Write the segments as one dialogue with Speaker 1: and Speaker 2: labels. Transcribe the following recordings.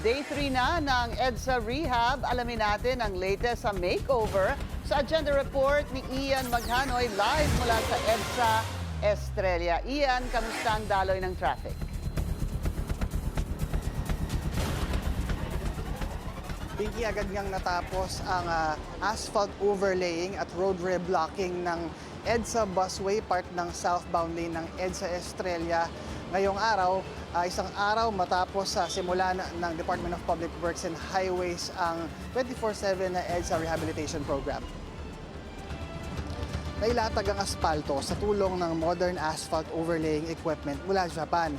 Speaker 1: Day 3 na ng EDSA Rehab. Alamin natin ang latest sa makeover sa Agenda Report ni Ian Maghanoy live mula sa EDSA Estrella. Ian, kamusta ang daloy ng traffic?
Speaker 2: Pinky, agad ngang natapos ang asphalt overlaying at road reblocking ng EDSA Busway, part ng southbound lane ng EDSA Estrella. Ngayong araw, isang araw matapos sa simula ng Department of Public Works and Highways ang 24/7 na EDSA Rehabilitation Program. Nailatag ang aspalto sa tulong ng modern asphalt overlaying equipment mula Japan.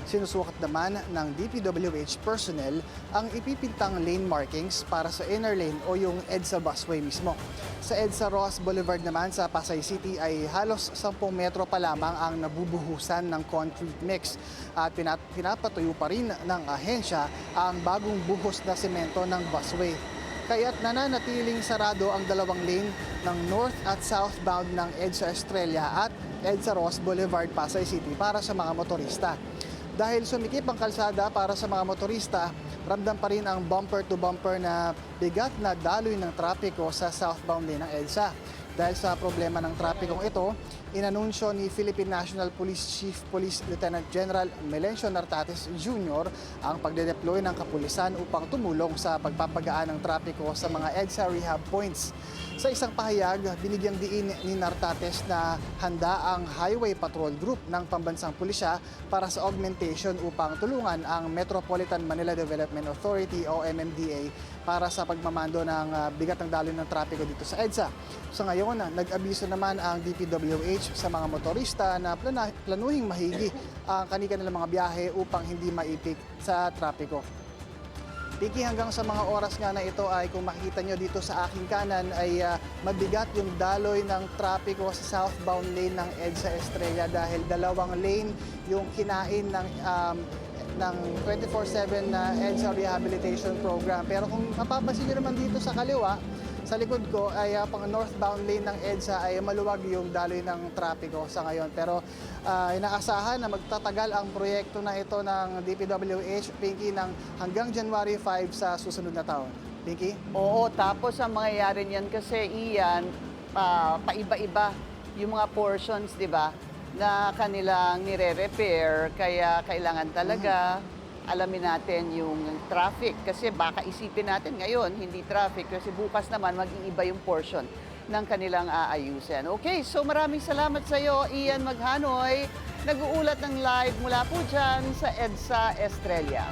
Speaker 2: Sinusukat naman ng DPWH personnel ang ipipintang lane markings para sa inner lane o yung EDSA busway mismo. Sa EDSA Ross Boulevard naman sa Pasay City ay halos 10 metro pa lamang ang nabubuhusan ng concrete mix at pinapatuyo pa rin ng ahensya ang bagong buhos na semento ng busway. Kaya't nananatiling sarado ang dalawang lane ng north at southbound ng EDSA Estrella at EDSA Ross Boulevard, Pasay City para sa mga motorista. Dahil sumikip ang kalsada para sa mga motorista, ramdam pa rin ang bumper-to-bumper na bigat na daloy ng trapiko sa southbound lane ng EDSA. Dahil sa problema ng trapikong ito, inanunsyo ni Philippine National Police Chief Police Lieutenant General Melencio Nartates Jr. ang pagde-deploy ng kapulisan upang tumulong sa pagpapagaan ng trapiko sa mga EDSA rehab points. Sa isang pahayag, binigyang diin ni Nartates na handa ang Highway Patrol Group ng Pambansang Pulisya para sa augmentation upang tulungan ang Metropolitan Manila Development Authority o MMDA para sa pagmamando ng bigat ng daloy ng trapiko dito sa EDSA. Sa ngayon, nag-abiso naman ang DPWH sa mga motorista na planuhing mahigi ang kanilang mga biyahe upang hindi maipik sa trapiko. Piki, hanggang sa mga oras nga na ito ay kung makikita nyo dito sa aking kanan ay mabigat yung daloy ng trapiko sa southbound lane ng EDSA Estrella dahil dalawang lane yung kinain ng 24/7 na EDSA Rehabilitation Program. Pero kung mapapansin nyo naman dito sa kaliwa, sa likod ko ay pang northbound lane ng EDSA ay maluwag yung daloy ng trapiko sa ngayon. Pero inaasahan na magtatagal ang proyekto na ito ng DPWH, Pinky, ng hanggang January 5 sa susunod na taon. Pinky?
Speaker 1: Oo, tapos ang mangyayari niyan kasi, Ian, paiba-iba yung mga portions, di ba, na kanilang nire-repair. Kaya kailangan talaga alamin natin yung traffic kasi baka isipin natin ngayon hindi traffic kasi bukas naman mag-iiba yung portion ng kanilang aayusin. Okay, so maraming salamat sa iyo, Ian Maghanoy, nag-uulat ng live mula po dyan sa EDSA Estrella.